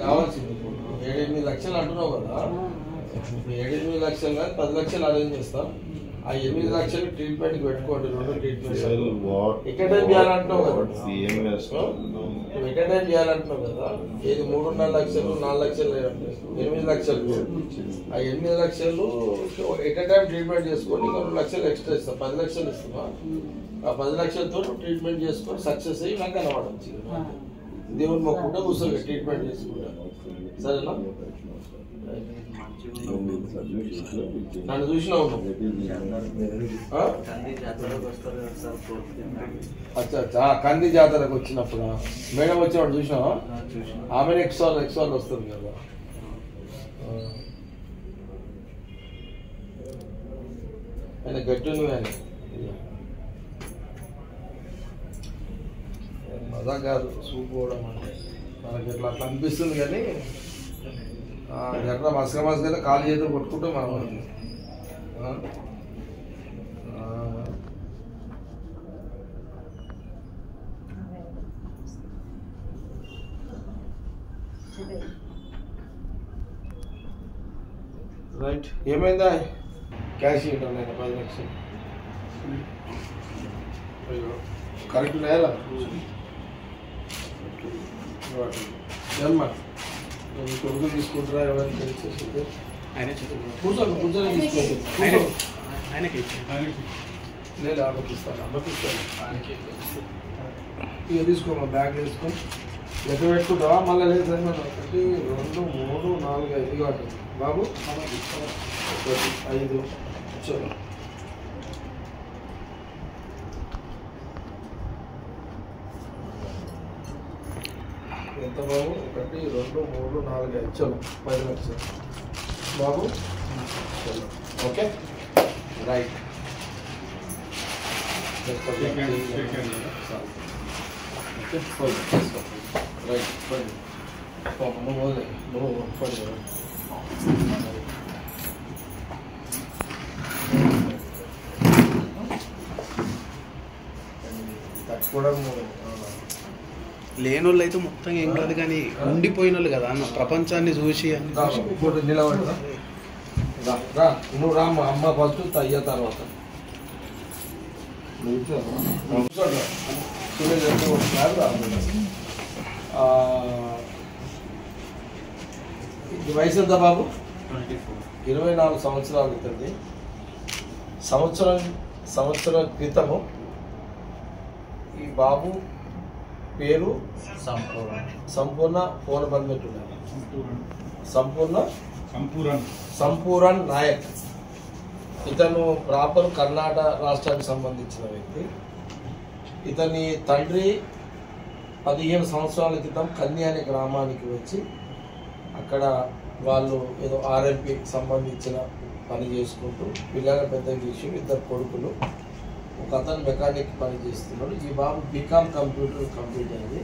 కావాల్సింది 7-8 లక్షలు అంటున్నావు కదా, 7-8 లక్షలు కాదు 10 లక్షలు అరేంజ్ చేస్తాం. ఆ 8 లక్షలు ట్రీట్మెంట్కి పెట్టుకోండి. 2 ట్రీట్మెంట్ ఎక్కడ చేయాలంటున్నావు కదా, ఎక్కడ చేయాలంటున్నావు కదా. ఏది 3.5 లక్షలు 4 లక్షలు 8 లక్షలు. ఆ 8 లక్షలు ఎట్ టైం ట్రీట్మెంట్ చేసుకొని 2 లక్షలు ఎక్స్ట్రా ఇస్తాం. 10 లక్షలు ఇస్తున్నా. ఆ 10 లక్షలతో ట్రీట్మెంట్ చేసుకొని సక్సెస్ అయ్యి నాకు కనబడచ్చు. దేవుని మొక్కుంటే కూర్చోగా ట్రీట్మెంట్ చేసుకుంటా. సరేనా? నన్ను చూసినావు అచ్చా కంది జాతరకు వచ్చినప్పుడు మేడం వచ్చినప్పుడు చూసినావా? ఆమె ఎక్స్వాల్ వస్తుంది కదా. ఆయన గట్టింది కానీ మజా కాదు చూపుకోవడం అంటే మనకి ఎట్లా అట్లా అనిపిస్తుంది కానీ ఎట్లా మసక కాలు చేతులు కొట్టుకుంటే మనం రైట్. ఏమైందా? క్యాష్ ఇవ్వడం నేను 10 లక్షలు కరెక్ట్ లేదా? ఏమ్మా కొడుకు తీసుకుంటారా? ఎవరైనా తెలిసేసి కూర్చొని తీసుకోండి. లేదు అమ్మకిస్తాను ఇక తీసుకోమా. బ్యాగ్ తీసుకొని లెక్క పెట్టుకుంటావా? మళ్ళీ లేదు సార్ 1 2 3 4 5 కాదు బాబు 5 చలో. ఎంత బాబు? 1 2 3 4 5 చలో 10 లక్షలు బాబు. చలో ఓకే రైట్. రైట్ తట్టుకోవడం లేని వాళ్ళు అయితే మొత్తం ఏం కాదు కానీ ఉండిపోయిన వాళ్ళు కదా అన్న ప్రపంచాన్ని చూసి నిలబడరా. నువ్వు రా అమ్మ ఫస్ట్ అయ్యా తర్వాత ఈ వయసు ఎంత బాబు? 24 సంవత్సరాలు అవుతుంది. సంవత్సరం క్రితము ఈ బాబు పేరు సంపూర్ణ ఫోన్ బంధువులు సంపూరన్ నాయక్. ఇతను ప్రాపర్ కర్ణాటక రాష్ట్రానికి సంబంధించిన వ్యక్తి. ఇతని తండ్రి 15 సంవత్సరాల క్రితం కన్య అనే గ్రామానికి వచ్చి అక్కడ వాళ్ళు ఏదో ఆర్ఎంపీ సంబంధించిన పని చేసుకుంటూ పిల్లల పెద్ద విషయం 2 కొడుకులు, ఒక అతను మెకానిక్ పని చేస్తున్నాడు. ఈ బాబు బీకామ్ కంప్యూటర్ కంప్లీట్ అయింది.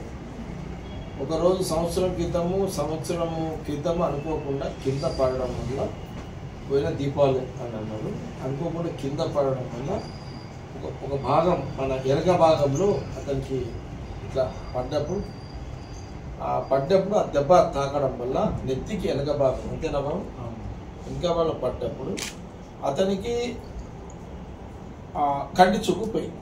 ఒకరోజు సంవత్సరం క్రితము అనుకోకుండా కింద పడడం వల్ల పోయిన దీపావళి అని అన్నాడు. అనుకోకుండా కింద పడడం వల్ల ఒక భాగం మన ఎనక భాగంలో అతనికి ఇట్లా పడ్డప్పుడు ఆ దెబ్బ తాకడం వల్ల నెత్తికి వెనక భాగం అంతేనా బాబు వెనక భాగం పడ్డప్పుడు అతనికి కంటి చూపుపోయింది.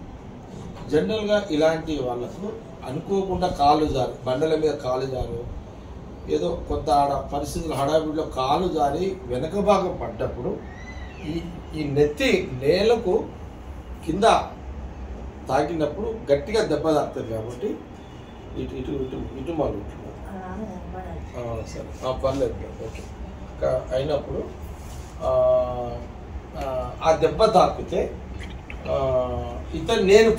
జనరల్గా ఇలాంటి వాళ్ళకు అనుకోకుండా కాలు జారి బండల మీద కాలు జారు ఏదో కొంత పరిస్థితులు హడావిడిలో కాలు జారి వెనక భాగం పడ్డప్పుడు ఈ నెత్తి నేలకు కింద తాకినప్పుడు గట్టిగా దెబ్బ తాకుతుంది కాబట్టి ఇటు ఇటు ఇటు ఇటు మలుగుతున్నారు. సరే పర్లేదు ఓకే. అయినప్పుడు ఆ దెబ్బ తాకితే ఇతను నేను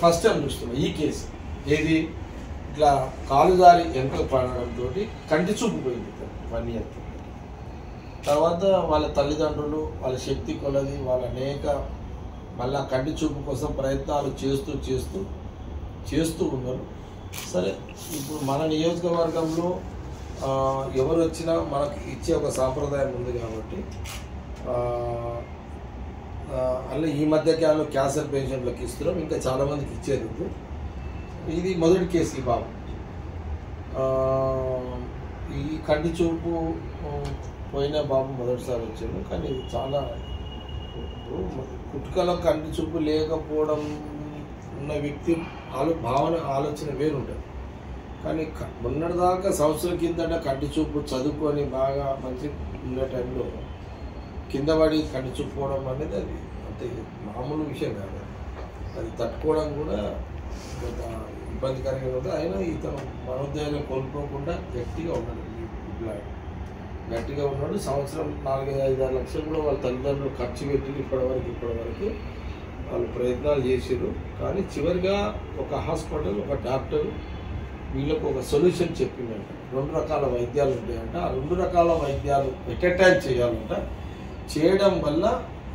ఫస్ట్ టైం చూస్తున్నా ఈ కేసు. ఏది ఇట్లా కాలు జారి వెనకలు పడడంతో కంటి చూపుపోయింది ఇతను 1 year. తర్వాత వాళ్ళ తల్లిదండ్రులు వాళ్ళ శక్తి కొలది వాళ్ళ అనేక మళ్ళా కంటి చూపు కోసం ప్రయత్నాలు చేస్తూ ఉన్నారు. సరే ఇప్పుడు మన నియోజకవర్గంలో ఎవరు వచ్చినా మనకు ఇచ్చే ఒక సాంప్రదాయం ఉంది కాబట్టి అలా ఈ మధ్య కాలంలో క్యాన్సర్ పేషెంట్లకు ఇస్తున్నాం, ఇంకా చాలామందికి ఇచ్చేది. ఇది మొదటి కేసు. ఈ బాబు కంటి చూపు పోయిన బాబు మొదటిసారి వచ్చాను. కానీ ఇది చాలా పుట్టుకలో కంటి చూపు లేకపోవడం ఉన్న వ్యక్తి ఆలోచన వేరుంటుంది. కానీ మొన్నటిదాకా సంవత్సరం కిందట కంటి చూపు చదువుకొని బాగా మంచి ఉన్న టైంలో కింద పడి కంటి చూపు పోవడం అనేది అది అంతే మామూలు విషయం కాదు. అది తట్టుకోవడం కూడా కొంత ఇబ్బందికరంగా ఉంటుంది. అయినా ఇతను మనోదయాన్ని కోల్పోకుండా గట్టిగా ఉన్నాడు. గట్టిగా ఉన్నాడు. సంవత్సరం 4-5 లక్షలు కూడా వాళ్ళ తల్లిదండ్రులు ఖర్చు పెట్టి ఇప్పటివరకు వాళ్ళు ప్రయత్నాలు చేశారు. కానీ చివరిగా ఒక హాస్పిటల్ ఒక డాక్టర్ వీళ్ళకు ఒక సొల్యూషన్ చెప్పిందంట. 2 రకాల వైద్యాలు ఉంటాయంట. ఆ 2 రకాల వైద్యాలు ఎట్ ఎ టైం చేయాలంట. చేయడం వల్ల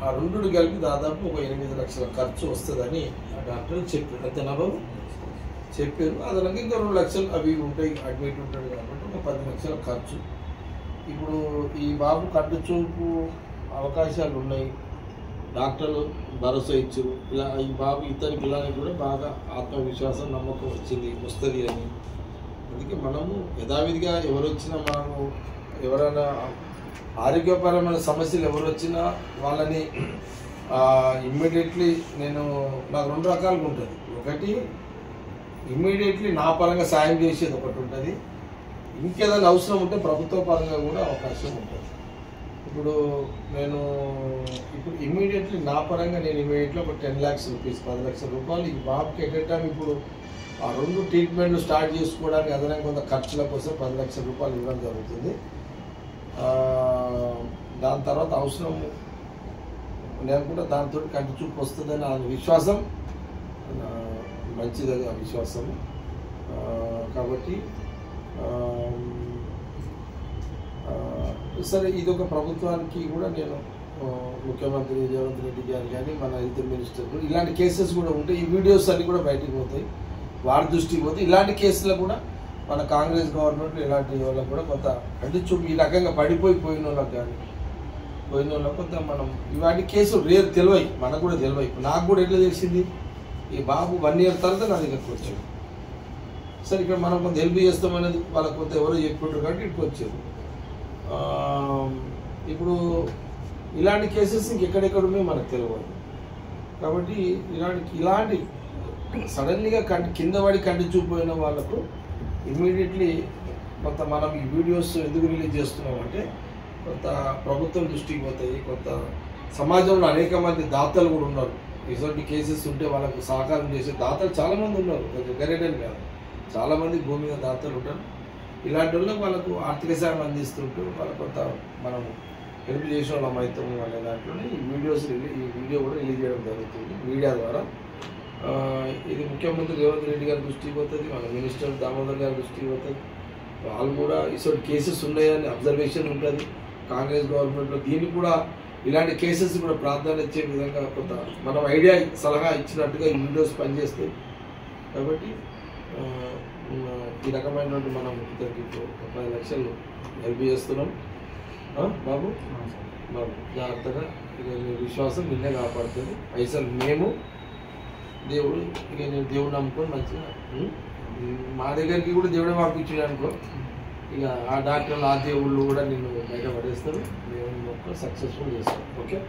ఆ 2 కలిపి దాదాపు ఒక 8 లక్షల ఖర్చు వస్తుందని ఆ డాక్టర్ చెప్పారు. అంతేనా బాబు చెప్పారు. అదనంగా ఇంకా 2 లక్షలు అవి ఉంటాయి, అడ్మిట్ ఉంటాడు కాబట్టి ఒక 10 లక్షల ఖర్చు. ఇప్పుడు ఈ బాబు కంటి చూపు అవకాశాలు ఉన్నాయి, డాక్టర్లు భరోసా ఇచ్చారు. ఇలా ఈ బాబు ఇతని పిల్లలకి కూడా బాగా ఆత్మవిశ్వాసం నమ్మకం వస్తుంది అని. అందుకే మనము యథావిధిగా ఎవరు వచ్చినా మనము ఎవరైనా ఆరోగ్యపరమైన సమస్యలు ఎవరు వచ్చినా వాళ్ళని ఇమ్మీడియట్లీ నాకు 2 రకాలుగా ఉంటుంది. ఒకటి ఇమ్మీడియట్లీ నా పరంగా సాయం చేసేది ఒకటి ఉంటుంది. ఇంకేదైనా అవసరం ఉంటే ప్రభుత్వ పరంగా కూడా అవకాశం ఉంటుంది. ఇప్పుడు ఇమ్మీడియట్లీ నా పరంగా నేను ఇమ్మీడియట్లీ ఒక 10 lakhs రూపీస్ 10 లక్షల రూపాయలు ఈ బాబుకి ఎట్ ఎ టైం ఇప్పుడు ఆ 2 ట్రీట్మెంట్లు స్టార్ట్ చేసుకోవడానికి అదనంగా కొంత ఖర్చుల కోసం 10 లక్షల రూపాయలు ఇవ్వడం జరుగుతుంది. దాని తర్వాత అవసరం నేను కూడా దాంతో కంటి చూపు వస్తుందని ఆ విశ్వాసం మంచిది, అది ఆ విశ్వాసం. కాబట్టి సరే ఇది ఒక ప్రభుత్వానికి కూడా నేను ముఖ్యమంత్రి రేవంత్ రెడ్డి గారు కానీ మన హెల్త్ మినిస్టర్ కూడా ఇలాంటి కేసెస్ కూడా ఉంటాయి. ఈ వీడియోస్ అన్ని కూడా బయటకు పోతాయి, వారి దృష్టికి పోతాయి. ఇలాంటి కేసులు కూడా మన కాంగ్రెస్ గవర్నమెంట్ ఇలాంటి వాళ్ళకు కూడా కొంత అంటే చూపు ఈ రకంగా పోయిన వాళ్ళకి కానీ పోయిన వాళ్ళకి కొంత మనం ఇలాంటి కేసులు తెలివై మనకు కూడా తెలివై. నాకు కూడా ఎట్లా తెలిసింది, ఈ బాబు 1 year తర్వాత నా దగ్గరకు వచ్చాడు. సరే ఇక్కడ మనం కొంత హెల్ప్ చేస్తామనేది వాళ్ళకి కొంత ఎవరో చెప్పుకుంటారు కాబట్టి ఇక్కడికి వచ్చారు. ఇప్పుడు ఇలాంటి కేసెస్ ఇంకెక్కడెక్కడ ఉన్నాయో మనకు తెలియదు. కాబట్టి ఇలాంటి సడన్లీగా కింద పడి కంటి చూపోయిన వాళ్ళకు ఇమ్మీడియట్లీ కొంత మనం ఈ వీడియోస్ ఎందుకు రిలీజ్ చేస్తున్నామంటే కొంత ప్రభుత్వం దృష్టికి పోతాయి. కొంత సమాజంలో అనేక మంది దాతలు కూడా ఉన్నారు. ఇటువంటి కేసెస్ ఉంటే వాళ్ళకు సహకారం చేసే దాతలు చాలామంది ఉన్నారు. గరేడని కాదు, చాలామంది భూమి మీద దాతలు ఉంటారు. ఇలాంటి వాళ్ళకు ఆర్థిక సాయం అందిస్తుంటూ వాళ్ళ కొంత మనం హెల్ప్ చేసిన వాళ్ళం అవుతాము అనే దాంట్లోనే ఈ వీడియో కూడా రిలీజ్ చేయడం జరుగుతుంది మీడియా ద్వారా. ఇది ముఖ్యమంత్రి రేవంత్ రెడ్డి గారి దృష్టికి పోతుంది, మన మినిస్టర్ దామోదర్ గారి దృష్టికి పోతుంది. వాళ్ళు కూడా ఇటువంటి కేసెస్ ఉన్నాయని అబ్జర్వేషన్ ఉంటుంది కాంగ్రెస్ గవర్నమెంట్లో. దీన్ని కూడా ఇలాంటి కేసెస్ కూడా ప్రాధాన్యత ఇచ్చే విధంగా కొంత మనం ఐడియా సలహా ఇచ్చినట్టుగా ఈ వీడియోస్ పనిచేస్తాయి. కాబట్టి ఈ రకమైనటువంటి మనం ఇద్దరికి 10 లక్షలు హెల్ప్ చేస్తున్నాం. బాబు జాగ్రత్తగా ఇక విశ్వాసం నిన్నే కాపాడుతుంది. పైసలు మేము దేవుడు ఇక నేను దేవుడు నమ్ముకొని మంచిగా మా దగ్గరికి కూడా దేవుడే పంపించాడు అనుకో, ఇక ఆ డాక్టర్లు ఆ దేవుళ్ళు కూడా నిన్ను బయట పడేస్తారు. మేము సక్సెస్ఫుల్ చేస్తాం. ఓకే.